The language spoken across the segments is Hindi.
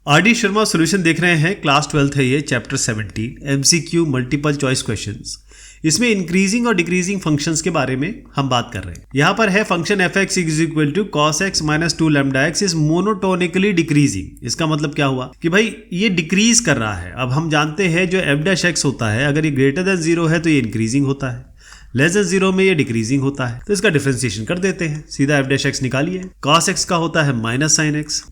आर.डी. शर्मा सॉल्यूशन देख रहे हैं। क्लास 12th है ये, chapter 17 MCQ multiple choice questions. इसमें इंक्रीजिंग और डिक्रीजिंग फंक्शंस के बारे में हम बात कर रहे हैं। यहाँ पर है function f(x) = cos x - 2 λx is monotonically decreasing. इसका मतलब क्या हुआ कि भाई ये डिक्रीज कर रहा है। अब हम जानते हैं जो f' होता है, अगर ये ग्रेटर देन 0 है तो ये इंक्रीजिंग होता है, लेस देन 0 में ये डिक्रीजिंग होता है। तो इसका डिफरेंशिएशन कर देते हैं, सीधा f' निकालिए। cos x का होता है -sin x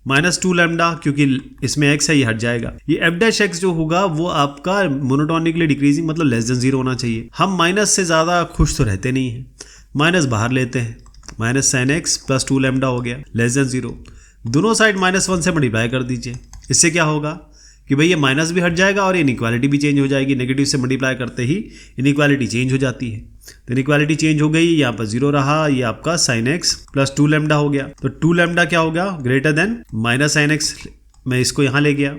-2 लैम्डा, क्योंकि इसमें x है ये हट जाएगा। ये f' जो होगा वो आपका मोनोटोनिकली डिक्रीजिंग मतलब लेस देन 0 होना चाहिए। हम माइनस से ज़्यादा खुश तो रहते नहीं हैं, माइनस बाहर लेते हैं, -sin x + 2 लैम्डा हो गया लेस देन 0। दोनों साइड -1 से मल्टीप्लाई कर दीजिए। इससे क्या होगा कि भाई ये माइनस भी हट जाएगा और ये इनइक्वालिटी भी चेंज हो जाएगी। नेगेटिव से मल्टीप्लाई करते ही इनइक्वालिटी चेंज हो जाती है। तो इनइक्वालिटी चेंज हो गई, यहाँ पर 0 रहा, ये आपका sin x + 2 लैम्डा हो गया। तो 2 लैम्डा क्या होगा, ग्रेटर देन -sin x। मैं इसको यहाँ ले गया।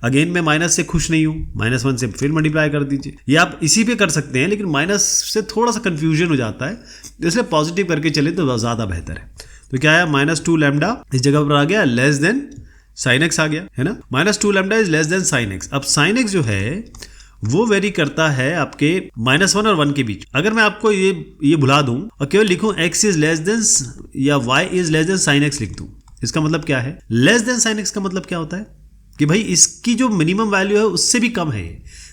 अगेन मैं माइनस से खुश नहीं हूँ, -1 से फिर मल्टीप्लाई कर दीजिए। ये आप इसी पे कर सकते हैं, लेकिन माइनस से थोड़ा सा कन्फ्यूजन हो जाता है, इसलिए पॉजिटिव करके चले तो ज़्यादा बेहतर है। तो क्या है, -2 लैम्डा इस जगह पर आ गया, लेस देन sin x आ गया, है ना। -2 lambda is less than sin x। अब sin x जो है वो वेरी करता है आपके -1 और 1 के बीच। अगर मैं आपको ये भुला दूं और केवल लिखूं x इज लेस देन या y is less than sin x लिख दूं, इसका मतलब क्या है, लेस देन sin x का मतलब क्या होता है कि भाई इसकी जो मिनिमम वैल्यू है उससे भी कम है।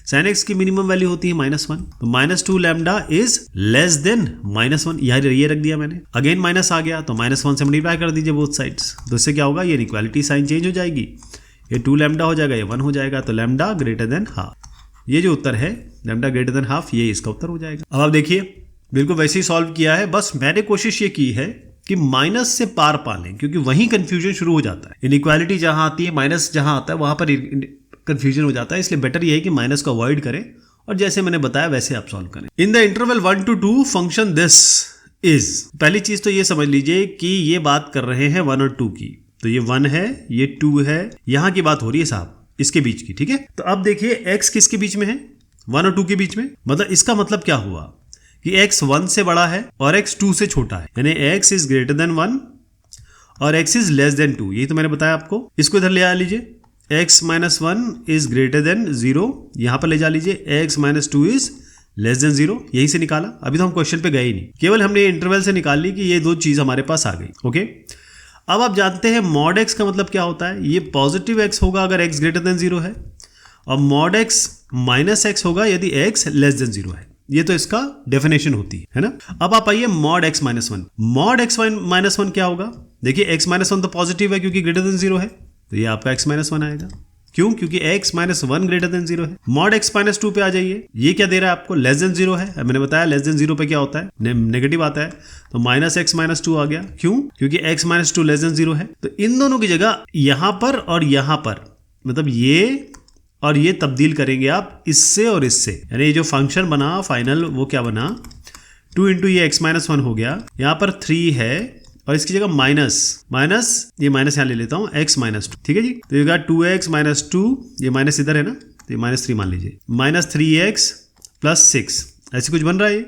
sin x की मिनिमम वैल्यू होती है -1, तो -2 लैम्डा इज लेस देन -1। ये रख दिया मैंने। अगेन माइनस आ गया तो -1 से मल्टीप्लाई कर दीजिए बोथ साइड्स। तो इससे क्या होगा, ये इनइक्वालिटी साइन चेंज हो जाएगी, ये 2 लैम्डा हो जाएगा, ये 1 हो जाएगा। तो लैम्डा ग्रेटर देन हाफ, ये जो उत्तर है लैम्डा ग्रेटर देन हाफ, ये इसका उत्तर हो जाएगा। अब आप देखिए बिल्कुल वैसे ही सॉल्व किया है, बस मैंने कोशिश ये की है कि माइनस से पार पा लें, क्योंकि वहीं कंफ्यूजन शुरू हो जाता है। इनइक्वालिटी जहां आती है, माइनस जहां आता है वहां पर कंफ्यूजन हो जाता है। इसलिए बेटर ये है कि माइनस को अवॉइड करें और जैसे मैंने बताया वैसे आप सॉल्व करें। In the interval 1 to 2 function this is. पहली चीज तो ये समझ लीजिए कि ये बात कर रहे हैं 1 और 2 की। तो ये 1 है, ये 2 है, यहां की बात हो रही है साहब, इसके बीच की, ठीक है। तो अब देखिए x किसके बीच में है, 1 और 2 के बीच में। मतलब इसका मतलब क्या हुआ कि x 1 से बड़ा है और x 2 से छोटा है, यानी x इज ग्रेटर देन 1 और x इज लेस देन 2। यही तो मैंने बताया आपको। इसको इधर ले आ लीजिए, x - 1 इज ग्रेटर देन 0, यहां पर ले जा लीजिए, x - 2 इज लेस देन 0। यहीं से निकाला। अभी तो हम क्वेश्चन पे गए ही नहीं, केवल हमने इंटरवल से निकाल ली कि ये दो चीज हमारे पास आ गई। ओके, अब आप जानते हैं मॉड x का मतलब क्या होता है। ये पॉजिटिव x होगा अगर x ग्रेटर देन 0 है, और मॉड x -x होगा यदि x लेस देन 0 है। ये तो इसका डेफिनेशन होती है ना। अब आप आइए मॉड x - 1। मॉड x - 1 क्या होगा, देखिए x - 1 तो पॉजिटिव है क्योंकि ग्रेटर देन 0 है, तो ये आपका x - 1 आएगा। क्यों, क्योंकि x - 1 ग्रेटर देन 0 है। मॉड x - 2 पे आ जाइए, ये क्या दे रहा है आपको, लेस देन 0 है। मैंने बताया लेस देन 0 पे क्या होता है, नेगेटिव आता है। तो -x - 2 आ गया। क्यों, क्योंकि x - 2 लेस देन 0 है। तो इन दोनों की जगह यहां पर और यहां पर, मतलब ये और ये तब्दील करेंगे आप इससे और इससे, यानी ये जो फंक्शन बना फाइनल वो क्या बना, 2 × ये x - 1 हो गया, यहां पर 3 है और इसकी जगह माइनस ये माइनस यहाँ ले लेता हूँ, x - 2, ठीक है जी। तो ये 2x - 2, ये माइनस इधर है ना, तो ये -3 मान लीजिए, -3x + 6, ऐसे कुछ बन रहा है ये।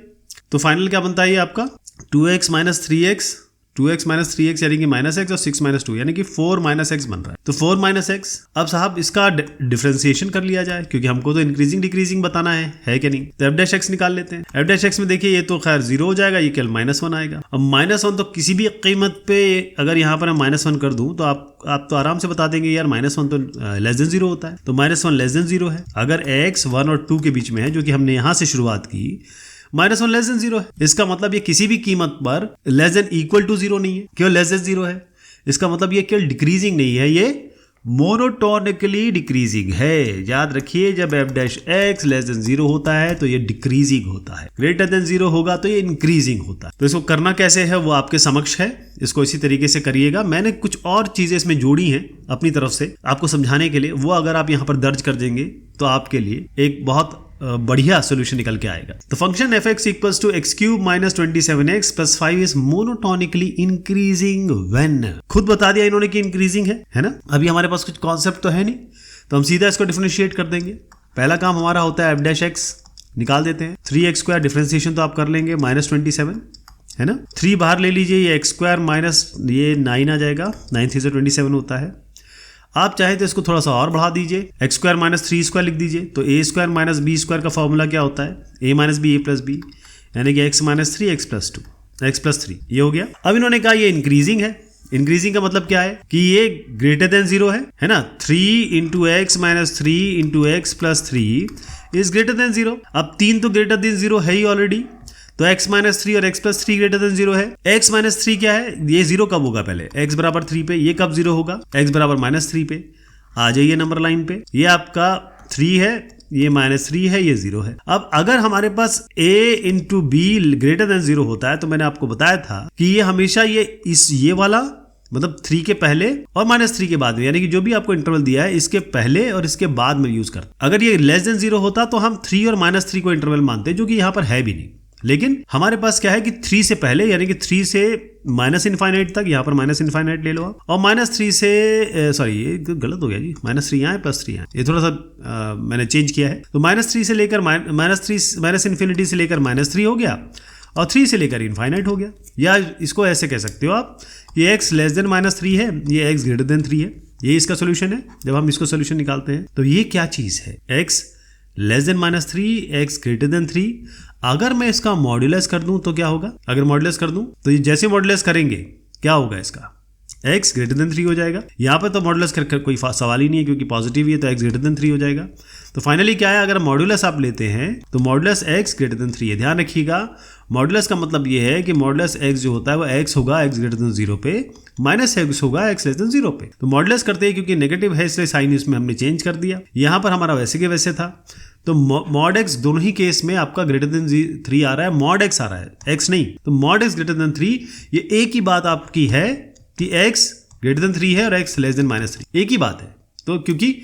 तो फाइनल क्या बनता है ये आपका, 2x - 3x, 2x - 3x यानी कि -x और 6 - 2 यानी कि 4 - x बन रहा है। तो 4 - x। अब साहब इसका डिफरेंशिएशन कर लिया जाए, क्योंकि हमको तो इंक्रीजिंग डिक्रीजिंग बताना है कि नहीं। तो f' निकाल लेते हैं। f' में देखिए ये तो खैर 0 हो जाएगा, ये केवल -1 आएगा। अब -1 तो किसी भी कीमत पे अगर यहाँ पर मैं -1 कर दूं तो आप तो आराम से बता देंगे यार -1 तो लेस देन 0 होता है। तो -1 लेस देन 0 है। अगर x 1 और 2 के बीच में है, जो कि हमने यहाँ से शुरुआत की, -1 लेस देन 0 है। इसका मतलब ये किसी भी कीमत पर लेस देन इक्वल टू 0 नहीं है, केवल लेस देन 0 है। इसका मतलब ये केवल डिक्रीजिंग नहीं है, ये मोनोटोनिकली डिक्रीजिंग है। याद रखिए, जब f' लेस देन 0 होता है तो ये डिक्रीजिंग होता है, ग्रेटर देन 0 होगा तो ये इंक्रीजिंग होता है। तो इसको करना कैसे है वो आपके समक्ष है, इसको इसी तरीके से करिएगा। मैंने कुछ और चीजें इसमें जोड़ी हैं अपनी तरफ से आपको समझाने के लिए, वो अगर आप यहाँ पर दर्ज कर देंगे तो आपके लिए एक बहुत बढ़िया सोल्यूशन निकल के आएगा। तो function f(x) = x³ - 27x + 5 is monotonically increasing when. खुद बता दिया इन्होंने कि इंक्रीजिंग है ना। अभी हमारे पास कुछ कॉन्सेप्ट तो है नहीं, तो हम सीधा इसको डिफरेंशिएट कर देंगे। पहला काम हमारा होता है f'(x) निकाल देते हैं। 3x² डिफरेंशिएशन तो आप कर लेंगे, -27 है ना। 3 बाहर ले लीजिए, ये x² माइनस ये 9 आ जाएगा, 9 3 27 होता है। आप चाहे तो इसको थोड़ा सा और बढ़ा दीजिए, एक्स स्क्वायर माइनस 3 स्क्वायर लिख दीजिए। तो ए स्क्वायर माइनस बी स्क्वायर का फॉर्मूला क्या होता है, ए माइनस बी ए प्लस बी, यानी कि x minus 3 x plus 2 x plus 3, ये हो गया। अब इन्होंने कहा ये इंक्रीजिंग है। इंक्रीजिंग का मतलब क्या है कि ये ग्रेटर देन 0 है ना। 3 into x minus 3 into x plus 3 is greater than 0। अब 3 तो ग्रेटर देन 0 है ही ऑलरेडी, तो x माइनस 3 और x प्लस 3 ग्रेटर देन 0 है। x माइनस 3 क्या है, ये 0 कब होगा, पहले x बराबर 3 पे, ये कब 0 होगा, x बराबर माइनस 3 पे। आ जाइए नंबर लाइन पे, ये आपका 3 है, ये माइनस 3 है, ये 0 है। अब अगर हमारे पास a into be greater than 0 होता है, तो मैंने आपको बताया था कि ये हमेशा ये वाला मतलब 3 के पहले और माइनस 3 के बाद में, यानी कि जो भी आपको इंटरवल दिया है इसके पहले और इसके बाद में यूज करते। अगर ये लेस देन 0 होता तो हम 3 और माइनस 3 को इंटरवल मानते, जो कि यहाँ पर है भी नहीं। लेकिन हमारे पास क्या है कि 3 से पहले, यानी कि 3 से माइनस इनफाइनाइट तक, यहाँ पर माइनस इनफाइनाइट ले लो आप, और माइनस 3 से सॉरी ये गलत हो गया जी, माइनस 3 यहाँ है प्लस 3 यहाँ, ये थोड़ा सा मैंने चेंज किया है। तो माइनस 3 से लेकर माइनस इन्फिनिटी से लेकर माइनस 3 हो गया, और 3 से लेकर इनफाइनाइट हो गया। या इसको ऐसे कह सकते हो आप, ये x लेस देन माइनस 3 है, ये x ग्रेटर देन 3 है, ये इसका सोल्यूशन है। जब हम इसको सोल्यूशन निकालते हैं तो ये क्या चीज़ है, x less than minus 3, x greater then 3। अगर मैं इसका मॉड्यूलस कर दूं तो क्या होगा, अगर मॉड्यूलस कर दूं तो जैसे मॉड्यूलस करेंगे क्या होगा, इसका x ग्रेटर देन 3 हो जाएगा। यहाँ पर तो मॉड्यूलस कर कोई सवाल ही नहीं है, क्योंकि पॉजिटिव ही है, तो x ग्रेटर देन 3 हो जाएगा। तो फाइनली क्या है, अगर मॉड्यूलस आप लेते हैं तो मॉड्यूलस x ग्रेटर देन 3 है। ध्यान रखिएगा, मॉड्यूलस का मतलब ये है कि मॉड्यूलस x जो होता है वो x होगा x ग्रेटर देन 0 पे, माइनस x होगा x लेस देन 0 पे। तो मॉड्यूलस करते हैं, क्योंकि नेगेटिव है इसलिए साइन इसमें हमने चेंज कर दिया। यहाँ पर हमारा वैसे के वैसे था, तो मॉड x दोनों ही केस में आपका ग्रेटर देन 3 आ रहा है, मॉड x आ रहा है, x नहीं। तो मॉड x ग्रेटर देन 3, ये एक ही बात आपकी है कि x ग्रेटर देन 3 है और x लेस देन माइनस 3, एक ही बात है। तो क्योंकि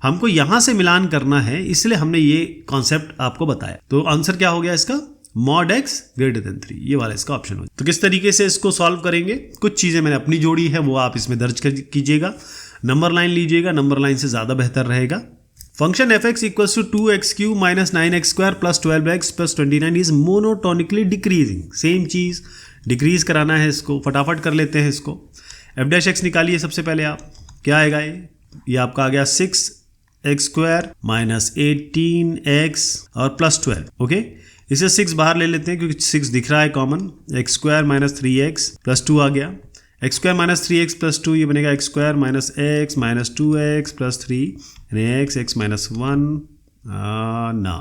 हमको यहां से मिलान करना है, इसलिए हमने ये कॉन्सेप्ट आपको बताया। तो आंसर क्या हो गया इसका, मॉड x ग्रेटर देन 3, ये वाला इसका ऑप्शन हो। तो किस तरीके से इसको सॉल्व करेंगे, कुछ चीजें मैंने अपनी जोड़ी है वो आप इसमें दर्ज कीजिएगा, नंबर लाइन लीजिएगा, नंबर लाइन से ज्यादा बेहतर रहेगा। Function f(x) equals to 2x³ minus 9x² plus 12x plus 29 is monotonically decreasing. Same चीज डिक्रीज कराना है, इसको फटाफट कर लेते हैं। इसको f' निकालिए सबसे पहले आप, क्या आएगा ये आपका आ गया 6x² माइनस 18x और प्लस 12। ओके, इसे 6 बाहर ले लेते हैं क्योंकि 6 दिख रहा है common. x² minus 3x plus 2 आ गया, x² माइनस 3x प्लस 2, ये बनेगा x² minus x minus 2x plus 3, यानी x माइनस 1 ना,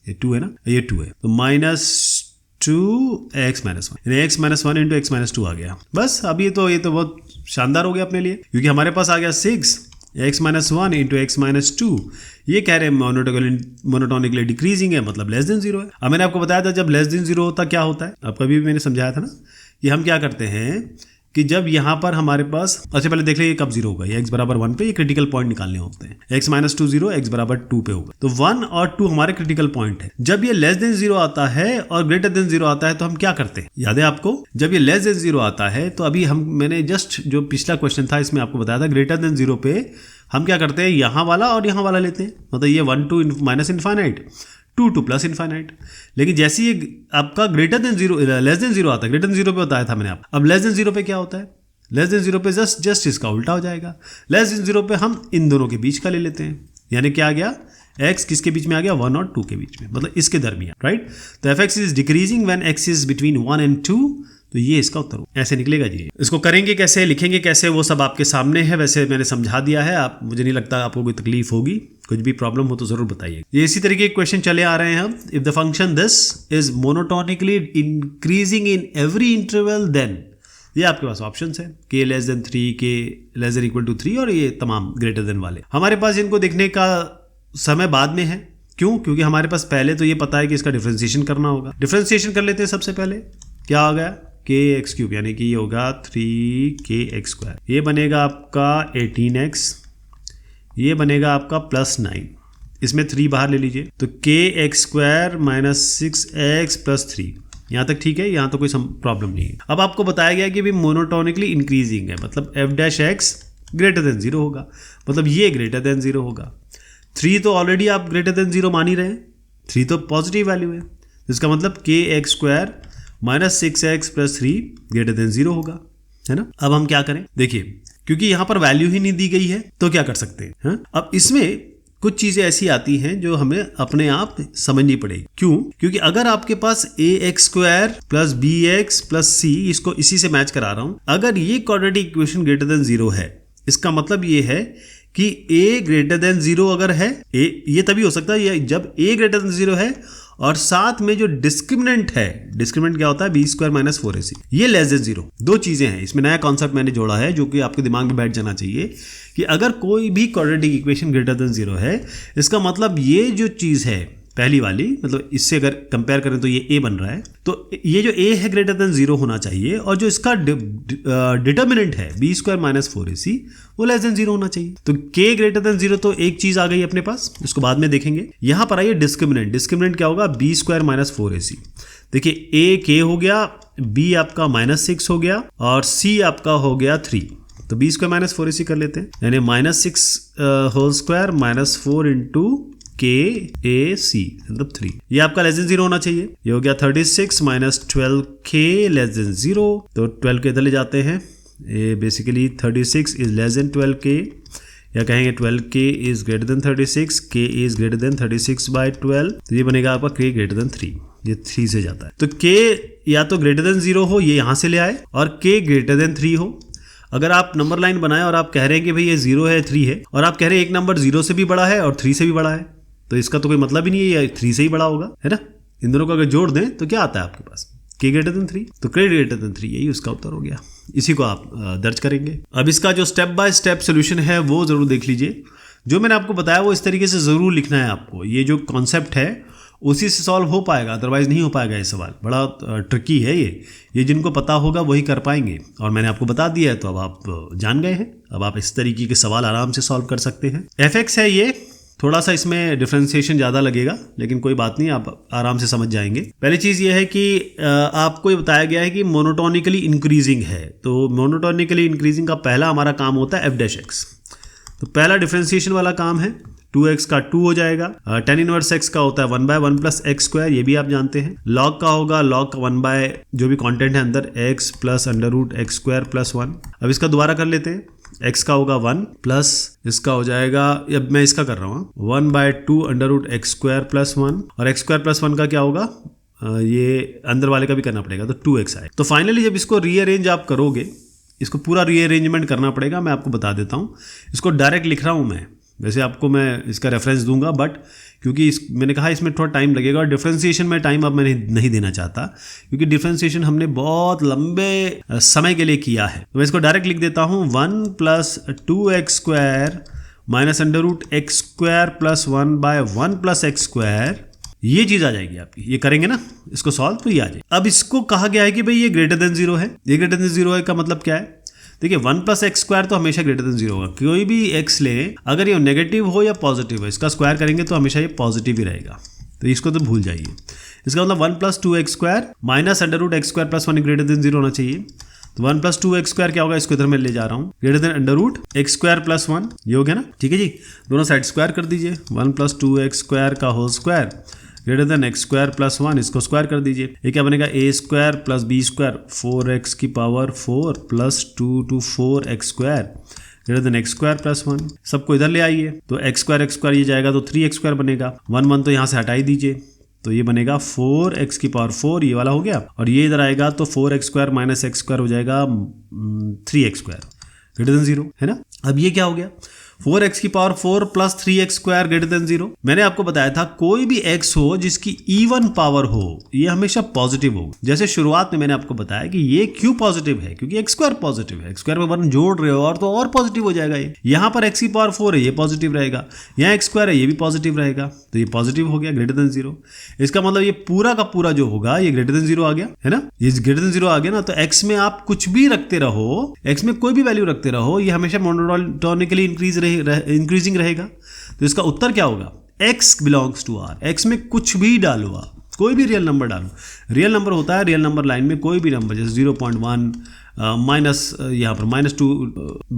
ये 2 है ना, ये 2 है, तो माइनस 2x माइनस 1, यानी x minus 1 into x minus 2 आ गया। बस अब ये तो बहुत शानदार हो गया अपने लिए, क्योंकि हमारे पास आ गया 6 x minus 1 into x minus 2। ये कह रहे हैं मोनोटोनिकली डिक्रीजिंग है, मतलब लेस देन 0 है। अब मैंने आपको बताया था जब लेस देन 0 होता क्या होता है, अब कभी भी मैंने समझाया था ना कि हम क्या करते हैं कि जब यहाँ पर हमारे पास, अच्छा पहले देख लेंगे कब 0 होगा, ये x बराबर 1 पे ये क्रिटिकल पॉइंट निकालने होते हैं। x माइनस 2 0, x बराबर 2 पे होगा, तो 1 और 2 हमारे क्रिटिकल पॉइंट है। जब ये लेस देन 0 आता है और ग्रेटर देन 0 आता है तो हम क्या करते हैं, याद है आपको, जब ये लेस देन 0 आता है तो अभी मैंने जस्ट जो पिछला क्वेश्चन था इसमें आपको बताया था, ग्रेटर देन 0 पे हम क्या करते हैं, यहाँ वाला और यहाँ वाला लेते हैं, मतलब ये 1 2 माइनस इनफाइनाइट, 2 2 प्लस इनफाइनाइट। लेकिन जैसे ये आपका ग्रेटर देन 0 लेस देन 0 आता है, ग्रेटर देन 0 पे बताया था मैंने आप, अब लेस देन 0 पे क्या होता है, लेस देन 0 पे जस्ट इसका उल्टा हो जाएगा। लेस देन 0 पे हम इन दोनों के बीच का ले लेते हैं, यानी क्या आ गया, x किसके बीच में आ गया, 1 और 2 के बीच में, मतलब इसके दरमियान, राइट। तो f(x) is decreasing when x is between 1 and 2, तो ये इसका उत्तर हो, ऐसे निकलेगा जी। इसको करेंगे कैसे, लिखेंगे कैसे, वो सब आपके सामने है, वैसे मैंने समझा दिया है। आप, मुझे नहीं लगता आपको कोई तकलीफ होगी, कुछ भी प्रॉब्लम हो तो जरूर बताइए। ये इसी तरीके के क्वेश्चन चले आ रहे हैं हम। If the function this is monotonically increasing in every interval, then ये आपके पास ऑप्शन है, k less than 3, k less than equal to 3 और ये तमाम ग्रेटर देन वाले। हमारे पास इनको देखने का समय बाद में है, क्यों, क्योंकि हमारे पास पहले तो ये पता है कि इसका डिफरेंशिएशन करना होगा। डिफरेंशिएशन कर लेते हैं सबसे पहले, क्या आ गया, kx³, यानी कि ये होगा 3kx², ये बनेगा आपका 18x, ये बनेगा आपका प्लस 9, इसमें 3 बाहर ले लीजिए, तो kx² माइनस 6x प्लस 3, यहाँ तक ठीक है, यहाँ तो कोई प्रॉब्लम नहीं है। अब आपको बताया गया कि भी मोनोटोनिकली इंक्रीजिंग है, मतलब f' ग्रेटर देन 0 होगा, मतलब ये ग्रेटर देन 0 होगा। 3 तो ऑलरेडी आप ग्रेटर देन 0 मान ही रहे हैं, 3 तो पॉजिटिव वैल्यू है, इसका मतलब kx² minus 6x plus 3 greater than 0 होगा, है ना। अब हम क्या करें, देखिए क्योंकि यहाँ पर वैल्यू ही नहीं दी गई है तो क्या कर सकते हैं। हाँ? अब इसमें कुछ चीजें ऐसी आती हैं जो हमें अपने आप समझनी पड़ेगी। क्यों? क्योंकि अगर आपके पास ax² plus bx plus c, इसको इसी से मैच करा रहा हूं, अगर ये क्वाड्रेटिक इक्वेशन ग्रेटर देन 0 है, इसका मतलब ये है कि a ग्रेटर देन 0 अगर है, ये तभी हो सकता है जब a ग्रेटर देन 0 है और साथ में जो डिस्क्रिमिनेंट है, डिस्क्रिमिनेंट क्या होता है, b² माइनस 4ac, ये लेस देन 0। दो चीजें हैं इसमें, नया कॉन्सेप्ट मैंने जोड़ा है जो कि आपके दिमाग में बैठ जाना चाहिए कि अगर कोई भी क्वाड्रेटिक इक्वेशन ग्रेटर देन 0 है, इसका मतलब ये जो चीज है पहली वाली, मतलब इससे अगर कंपेयर करें तो ये a बन रहा है, तो ये जो a है ग्रेटर देन 0 होना चाहिए और जो इसका डिटर्मिनेंट है b² माइनस 4ac वो लेस देन 0 होना चाहिए। तो k ग्रेटर देन 0 तो एक चीज आ गई अपने पास, इसको बाद में देखेंगे। यहां पर आइए डिस्क्रिमिनेंट, डिस्क्रिमिनेंट क्या होगा, b² माइनस 4ac। देखिए a k हो गया, b आपका -6 हो गया और c आपका हो गया 3, तो b² माइनस 4ac कर लेते हैं, यानी -6 whole square minus 4 into KAC मतलब 3, ये आपका लेस देन 0 होना चाहिए। ये हो गया 36 माइनस 12K लेस देन 0, तो 12 के इधर ले जाते हैं, ये basically 36 is less than 12K, या कहेंगे 12K is greater than 36, K is greater than 36 by 12, तो ये बनेगा आपका K ग्रेटर देन 3, ये 3 से जाता है। तो K या तो ग्रेटर देन 0 हो, ये यहां से ले आए, और K ग्रेटर देन 3 हो। अगर आप नंबर लाइन बनाए और आप कह रहे हैं कि भाई ये 0 है 3 है, और आप कह रहे हैं एक नंबर 0 से भी बड़ा है और 3 से भी बड़ा है, तो इसका तो कोई मतलब ही नहीं है, ये 3 से ही बड़ा होगा, है ना। इन दोनों को अगर जोड़ दें तो क्या आता है आपके पास, K ग्रेटर देन 3, तो K ग्रेटर देन 3, यही उसका उत्तर हो गया। इसी को आप दर्ज करेंगे। अब इसका जो स्टेप बाय स्टेप सोल्यूशन है वो जरूर देख लीजिए। जो मैंने आपको बताया वो इस तरीके से जरूर लिखना है आपको। ये जो कॉन्सेप्ट है उसी से सॉल्व हो पाएगा, अदरवाइज नहीं हो पाएगा। ये सवाल बड़ा ट्रिकी है, ये जिनको पता होगा वही कर पाएंगे, और मैंने आपको बता दिया है तो अब आप जान गए हैं। अब आप इस तरीके के सवाल आराम से सॉल्व कर सकते हैं। fx है ये, थोड़ा सा इसमें डिफरेंशिएशन ज़्यादा लगेगा, लेकिन कोई बात नहीं, आप आराम से समझ जाएंगे। पहली चीज़ ये है कि आपको ये बताया गया है कि मोनोटोनिकली इंक्रीजिंग है, तो मोनोटोनिकली इंक्रीजिंग का पहला हमारा काम होता है f'(x). तो पहला डिफरेंशिएशन वाला काम है, 2x का 2 हो जाएगा, tan इनवर्स x का होता है 1/1 प्लस x², ये भी आप जानते हैं। log का होगा log का 1/ जो भी कंटेंट है अंदर x प्लस √x² प्लस 1। अब इसका दोबारा कर लेते हैं, x का होगा 1 प्लस इसका हो जाएगा, अब मैं इसका कर रहा हूँ 1/2 √x² प्लस 1, और x² प्लस 1 का क्या होगा, ये अंदर वाले का भी करना पड़ेगा, तो 2x आएगा। तो फाइनली जब इसको रीअरेंज आप करोगे, इसको पूरा रीअरेंजमेंट करना पड़ेगा, मैं आपको बता देता हूँ। इसको डायरेक्ट लिख रहा हूँ मैं, वैसे आपको मैं इसका रेफरेंस दूंगा, बट क्योंकि मैंने कहा इसमें थोड़ा टाइम लगेगा, और डिफरेंशिएशन में टाइम अब मैं नहीं देना चाहता, क्योंकि डिफरेंशिएशन हमने बहुत लंबे समय के लिए किया है। तो मैं इसको डायरेक्ट लिख देता हूँ, 1 plus 2x² minus √x² plus 1/1 plus x², ये चीज आ जाएगी आपकी। ये करेंगे ना इसको सॉल्व, तो ये आ जाएगी। अब इसको कहा गया है कि भाई ये ग्रेटर देन 0 है। ये ग्रेटर देन 0 है का मतलब क्या है, देखिए 1 प्लस x² तो हमेशा ग्रेटर देन 0 होगा। कोई भी x ले, अगर ये नेगेटिव हो या पॉजिटिव हो, इसका स्क्वायर करेंगे तो हमेशा ये पॉजिटिव ही रहेगा, तो इसको तो भूल जाइए। इसका मतलब 1 plus 2x² minus √x² plus 1 greater than 0 होना चाहिए। तो 1 प्लस 2x² क्या होगा, इसको इधर में ले जा रहा हूँ, ग्रेटर देन √x² प्लस 1, ये हो गया ना, ठीक है जी। दोनों साइड स्क्वायर कर दीजिए, 1 प्लस 2x² का whole square greater than x² plus 1, इसको स्क्वायर कर दीजिए। ये क्या बनेगा, a² प्लस b², 4x की power 4 plus 2 to 4x² greater than x² plus 1। सबको इधर ले आइए, तो x² ये जाएगा तो 3x² बनेगा, 1 तो यहाँ से हटा ही दीजिए, तो ये बनेगा 4x की पावर 4, ये वाला हो गया, और ये इधर आएगा तो 4x² माइनस x² हो जाएगा 3x² ग्रेटर देन 0, है ना। अब ये क्या हो गया, 4x की power 4 plus 3x² greater than 0। मैंने आपको बताया था कोई भी x हो जिसकी इवन पावर हो, ये हमेशा पॉजिटिव हो। जैसे शुरुआत में मैंने आपको बताया कि ये क्यों पॉजिटिव है, क्योंकि x² पॉजिटिव है, x² में 1 जोड़ रहे हो और तो और पॉजिटिव हो जाएगा। ये यहाँ पर x की पावर 4 है, ये पॉजिटिव रहेगा, यहाँ x² है, ये भी पॉजिटिव रहेगा, तो ये पॉजिटिव हो गया ग्रेटर देन 0। इसका मतलब ये पूरा का पूरा जो होगा ये ग्रेटर देन 0 आ गया, है ना। ये ग्रेटर देन 0 आ गया ना, तो x में आप कुछ भी रखते रहो, x में कोई भी वैल्यू रखते रहो, ये हमेशा मोनोटोनिकली इंक्रीजिंग रहेगा। तो इसका उत्तर क्या होगा, x belongs to r। x में कुछ भी डालो आप, कोई भी रियल नंबर डालो। रियल नंबर होता है रियल नंबर लाइन में कोई भी नंबर, जैसे 0.1 माइनस यहाँ पर -2,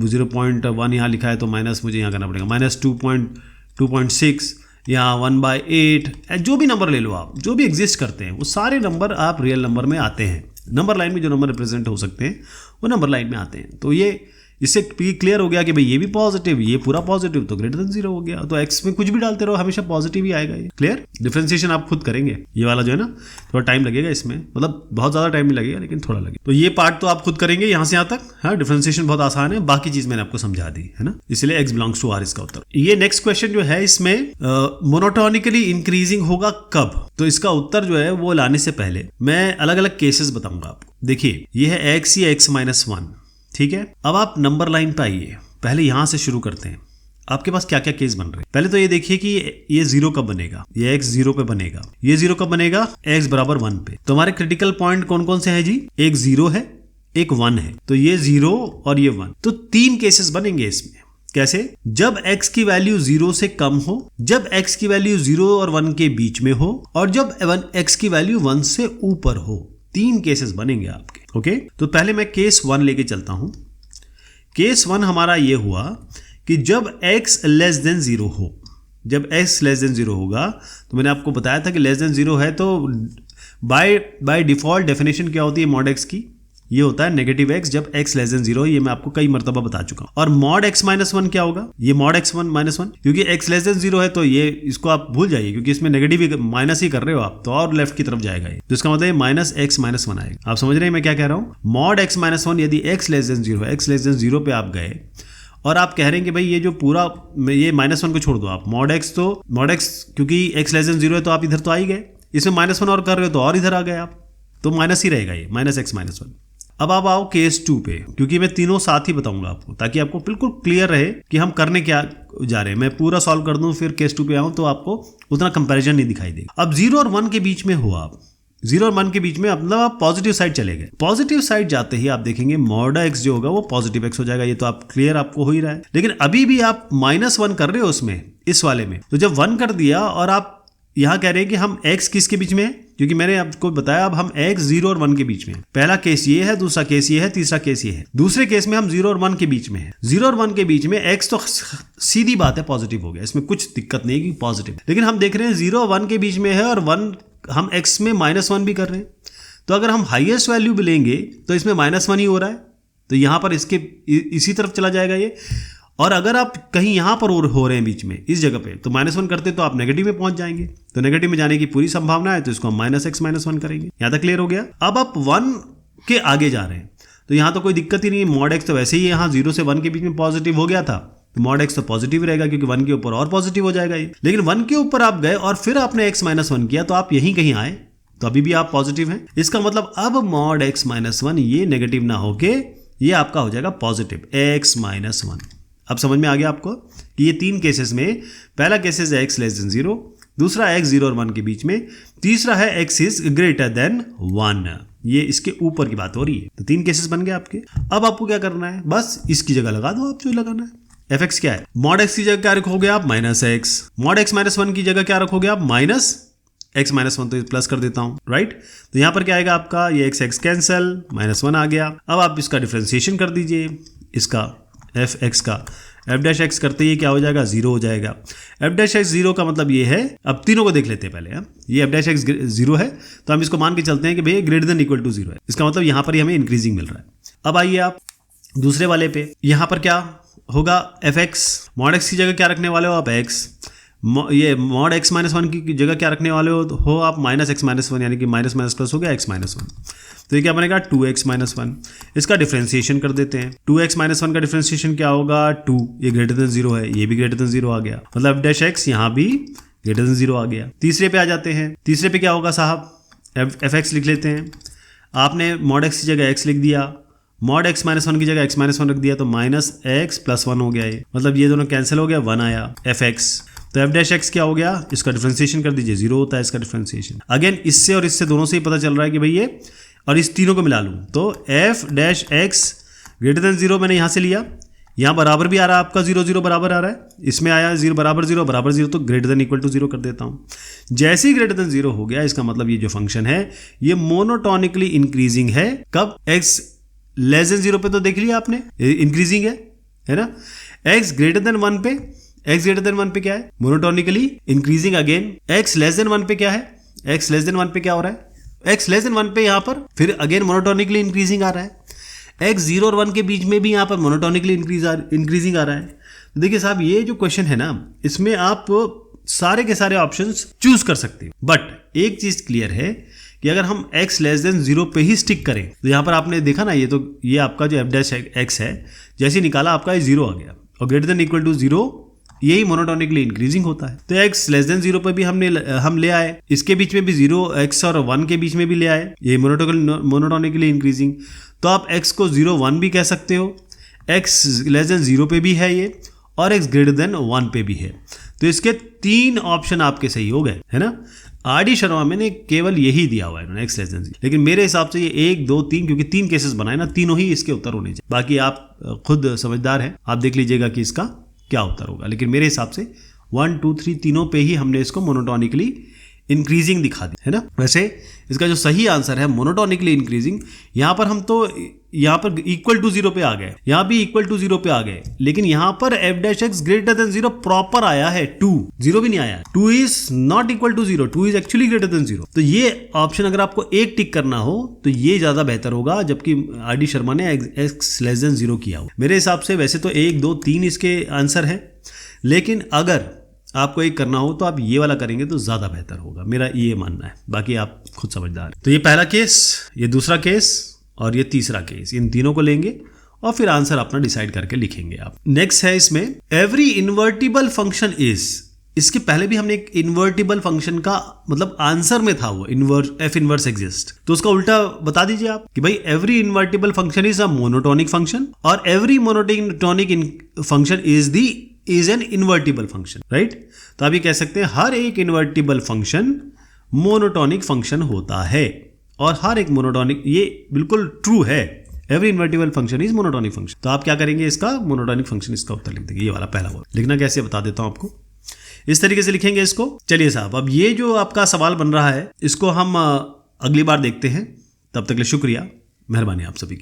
0.1 यहाँ लिखा है तो माइनस मुझे यहाँ करना पड़ेगा, -2.6, यहाँ 1/8, जो भी नंबर ले लो आप, जो भी एग्जिस्ट करते हैं वो सारे नंबर आप रियल नंबर में आते हैं। नंबर लाइन में जो नंबर रिप्रेजेंट हो सकते हैं वो नंबर लाइन में आते हैं। तो ये इससे क्लियर हो गया कि भाई ये भी पॉजिटिव, ये पूरा पॉजिटिव, तो ग्रेटर देन 0 हो गया। तो x में कुछ भी डालते रहो हमेशा पॉजिटिव ही आएगा। ये क्लियर? डिफरेंशिएशन आप खुद करेंगे, ये वाला जो है ना थोड़ा टाइम लगेगा इसमें, मतलब बहुत ज्यादा टाइम नहीं लगेगा लेकिन थोड़ा लगेगा। तो ये पार्ट तो आप खुद करेंगे यहाँ से यहाँ तक। हाँ, डिफरेंशिएशन बहुत आसान है, बाकी चीज मैंने आपको समझा दी है ना, इसलिए x बिलोंग्स टू r इसका उत्तर। ये नेक्स्ट क्वेश्चन जो है इसमें मोनोटोनिकली इंक्रीजिंग होगा कब? तो इसका उत्तर जो है वो लाने से पहले मैं अलग अलग केसेस बताऊंगा आपको। देखिए ये है x या x-1, ठीक है। अब आप नंबर लाइन पे आइए, पहले यहां से शुरू करते हैं। आपके पास क्या क्या केस बन रहे हैं, पहले तो ये देखिए कि ये 0 कब बनेगा, ये x 0 पे बनेगा, ये 0 कब बनेगा, x बराबर 1 पे। तो हमारे क्रिटिकल पॉइंट कौन कौन से हैं जी, एक 0 है, एक 1 है, तो ये 0 और ये 1, तो 3 केसेस बनेंगे इसमें। कैसे? जब x की वैल्यू 0 से कम हो, जब x की वैल्यू 0 और 1 के बीच में हो, और जब x की वैल्यू 1 से ऊपर हो। 3 केसेस बनेंगे आपके। ओके, तो पहले मैं केस 1 लेके चलता हूं। केस 1 हमारा ये हुआ कि जब x लेस देन 0 हो, जब x लेस देन 0 होगा, तो मैंने आपको बताया था कि लेस देन 0 है तो बाय डिफॉल्ट डेफिनेशन क्या होती है मॉड x की, ये होता है नेगेटिव x जब x लेस देन 0। ये मैं आपको कई मर्तबा बता चुका हूं। और मॉड x-1 क्या होगा, ये मॉड x1-1, क्योंकि x लेस देन 0 है तो ये इसको आप भूल जाइए, क्योंकि इसमें नेगेटिव ही माइनस ही कर रहे हो आप, तो और लेफ्ट की तरफ जाएगा ये, तो इसका मतलब माइनस x-1 आएगा। आप समझ रहे हैं मैं क्या कह रहा हूं? मॉड x-1 यदि x लेस देन 0 है, x लेस देन 0 पे आप गए और आप कह रहे हैं कि भाई ये जो पूरा ये -1 को छोड़ दो आप, मॉड x क्योंकि x लेस देन 0 है तो आप इधर तो आ ही गए, इसमें -1 और कर रहे हो तो और इधर आ गए आप, तो माइनस ही रहेगा ये, -x-1। अब आप आओ केस 2 पे, क्योंकि मैं तीनों साथ ही बताऊंगा आपको ताकि आपको बिल्कुल क्लियर रहे कि हम करने क्या जा रहे हैं। मैं पूरा सॉल्व कर दूं फिर केस 2 पे आऊं तो आपको उतना कंपैरिजन नहीं दिखाई देगा। अब 0 और 1 के बीच में हो आप, 0 और 1 के बीच में मतलब आप पॉजिटिव साइड चले गए। पॉजिटिव साइड जाते ही आप देखेंगे मॉड x जो होगा वो पॉजिटिव x हो जाएगा, ये तो आप क्लियर आपको हो ही रहा है। लेकिन अभी भी आप -1 कर रहे हो उसमें, इस वाले में, तो जब 1 कर दिया और आप यहां कह रहे हैं कि हम x किसके बीच में है, क्योंकि मैंने आपको बताया अब हम x 0 और 1 के बीच में है। पहला केस ये है, दूसरा केस ये है, तीसरा केस ये है। दूसरे केस में हम 0 और 1 के बीच में है। 0 और 1 के बीच में x तो सीधी बात है पॉजिटिव हो गया, इसमें कुछ दिक्कत नहीं कि पॉजिटिव। लेकिन हम देख रहे हैं 0 और 1 के बीच में है और 1 हम x में -1 भी कर रहे हैं, तो अगर हम हाईएस्ट वैल्यू भी लेंगे तो इसमें -1 ही हो रहा है, तो यहां पर इसके इसी तरफ चला जाएगा ये। और अगर आप कहीं यहां पर हो रहे हैं बीच में इस जगह पे, तो -1 करते तो आप नेगेटिव में पहुंच जाएंगे, तो नेगेटिव में जाने की पूरी संभावना है, तो इसको हम -x-1 करेंगे। यहां तक क्लियर हो गया। अब आप 1 के आगे जा रहे हैं तो यहां तो कोई दिक्कत ही नहीं है, मॉड x तो वैसे ही यहां 0 से 1 के बीच में पॉजिटिव हो गया था, तो मॉड x तो पॉजिटिव रहेगा क्योंकि 1 के ऊपर और पॉजिटिव हो जाएगा ये। लेकिन 1 के ऊपर आप गए और फिर आपने x-1 किया तो आप यहीं कहीं आए, तो अभी भी आप पॉजिटिव हैं। इसका मतलब अब मॉड x-1 ये नेगेटिव ना होके ये आपका हो जाएगा पॉजिटिव x-1। अब समझ में आ गया आपको कि ये 3 केसेस में, पहला केसेस है x लेस देन 0, दूसरा x 0 और 1 के बीच में, तीसरा है x इज ग्रेटर देन 1, ये इसके ऊपर की बात हो रही है। तो 3 केसेस बन गए आपके। अब आपको क्या करना है, बस इसकी जगह लगा दो आप जो लगाना है। fx क्या है, मॉड x की जगह क्या रखोगे आप, -x। मॉड x-1 की जगह क्या रखोगे आप, -x-1, तो प्लस कर देता हूं, राइट। तो यहां पर क्या आएगा आपका, ये x कैंसल, -1 आ गया। अब आप इसका डिफरेंशिएशन कर दीजिए, इसका f(x) का f'(x) करते ही क्या हो जाएगा, 0 हो जाएगा। f'(x) 0 का मतलब ये है, अब तीनों को देख लेते हैं पहले। ये f'(x) 0 है तो हम इसको मान के चलते हैं कि भाई ग्रेटर देन इक्वल टू 0 है, इसका मतलब यहां पर ही हमें इंक्रीजिंग मिल रहा है। अब आइए आप दूसरे वाले पे, यहां पर क्या होगा, fx, मॉड x की जगह क्या रखने वाले हो आप, x। ये मॉड x-1 की जगह क्या रखने वाले हो आप, -x-1, यानी कि माइनस माइनस प्लस हो गया x-1। तो ये क्या बनेगा, 2x-1। इसका डिफरेंशिएशन कर देते हैं। 2x-1 का डिफरेंशिएशन क्या होगा, 2, ये ग्रेटर देन 0 है, ये भी ग्रेटर देन 0 आ गया, मतलब f'(x) यहाँ भी ग्रेटर देन 0 आ गया। तीसरे पे आ जाते हैं। तीसरे पे क्या होगा साहब, fx लिख लेते हैं। आपने मॉड x की जगह x लिख दिया, मॉड x-1 की जगह x-1 रख दिया, तो -x+1 हो गया ये, मतलब ये दोनों कैंसिल हो गया, 1 आया fx। तो f'(x) क्या हो गया, इसका डिफरेंशिएशन कर दीजिए, 0 होता है इसका डिफरेंशिएशन। अगेन इससे और इससे दोनों से ही पता चल रहा है कि भाई ये, और इस तीनों को मिला लूँ तो f'(x) ग्रेटर देन 0 मैंने यहाँ से लिया, यहाँ बराबर भी आ रहा है आपका, 0 0 बराबर आ रहा है, इसमें आया 0 बराबर 0, तो ग्रेटर देन इक्वल टू 0 कर देता हूँ। जैसे ही ग्रेटर देन 0 हो गया, इसका मतलब ये जो फंक्शन है ये मोनोटोनिकली इंक्रीजिंग है। कब, x लेस देन 0 पे तो देख लिया आपने इंक्रीजिंग है ना। x ग्रेटर देन 1 पे, x ग्रेटर देन 1 पे क्या है, monotonically increasing. Again x less than 1 पे क्या है, x लेस देन 1 पे क्या हो रहा है, x लेस देन 1 पे यहाँ पर फिर अगेन मोनोटोनिकली इंक्रीजिंग आ रहा है। x 0 और 1 के बीच में भी यहाँ पर मोनोटोनिकली इंक्रीजिंग आ रहा है। देखिए साहब, ये जो क्वेश्चन है ना, इसमें आप सारे के सारे ऑप्शंस चूज कर सकते हो, बट एक चीज क्लियर है कि अगर हम x लेस देन 0 पे ही स्टिक करें, तो यहाँ पर आपने देखा ना, ये आपका जो f डैश x है, जैसे निकाला आपका ये 0 आ गया, और ग्रेटर देन इक्वल टू 0 यही मोनोटोनिकली इंक्रीजिंग होता है। तो x लेस देन 0 पर भी हम ले आए, इसके बीच में भी 0, x और 1 के बीच में भी ले आए, ये मोनोटोनिकली इंक्रीजिंग। तो आप x को 0 1 भी कह सकते हो, x लेस देन 0 पे भी है ये, और x ग्रेटर देन 1 पे भी है। तो इसके 3 ऑप्शन आपके सही हो गए, है ना। आर डी शर्मा में ने केवल यही दिया हुआ है x लेस देन 0, लेकिन मेरे हिसाब से ये 1 2 3, क्योंकि 3 केसेस बनाए ना, तीनों ही इसके उत्तर होने चाहिए। बाकी आप खुद समझदार हैं, आप देख लीजिएगा कि इसका क्या उत्तर होगा, लेकिन मेरे हिसाब से 1 2 3 तीनों पे ही हमने इसको मोनोटोनिकली इंक्रीजिंग दिखा दी, है ना। वैसे इसका जो सही आंसर है मोनोटोनिकली इंक्रीजिंग, यहाँ पर हम तो यहाँ पर इक्वल टू 0 पे आ गए, यहाँ भी इक्वल टू 0 पे आ गए, लेकिन यहाँ पर f dash x greater than 0 proper आया है, 2 0 भी नहीं आया, 2 is not equal to 0, 2 is actually greater than 0। तो ये ऑप्शन अगर आपको एक टिक करना हो तो ये ज्यादा बेहतर होगा, जबकि आर डी शर्मा ने x लेस देन 0 किया हो। मेरे हिसाब से वैसे तो 1 2 3 इसके आंसर है, लेकिन अगर आपको एक करना हो तो आप ये वाला करेंगे तो ज्यादा बेहतर होगा, मेरा ये मानना है। बाकी आप खुद समझदार हैं। तो ये पहला केस, ये दूसरा केस और ये तीसरा केस, इन तीनों को लेंगे और फिर आंसर अपना डिसाइड करके लिखेंगे आप। नेक्स्ट है इसमें एवरी इन्वर्टिबल फंक्शन इज, इसके पहले भी हमने एक इन्वर्टिबल फंक्शन का मतलब आंसर में था वो एफ इनवर्स एग्जिस्ट, तो उसका उल्टा बता दीजिए आप कि भाई every invertible function is a monotonic function और every monotonic function is an invertible function, right. तो आप ये कह सकते हैं हर एक इन्वर्टिबल फंक्शन मोनोटोनिक फंक्शन होता है, और हर एक मोनोटोनिक, ये बिल्कुल ट्रू है, every invertible function is monotonic function. तो आप क्या करेंगे, इसका मोनोटोनिक फंक्शन इसका उत्तर लिख देंगे, ये वाला पहला वर्ड। लिखना कैसे बता देता हूं आपको, इस तरीके से लिखेंगे इसको। चलिए साहब, अब ये जो आपका सवाल बन रहा है इसको हम अगली बार देखते हैं, तब तक के लिए शुक्रिया, मेहरबानी आप सभी की।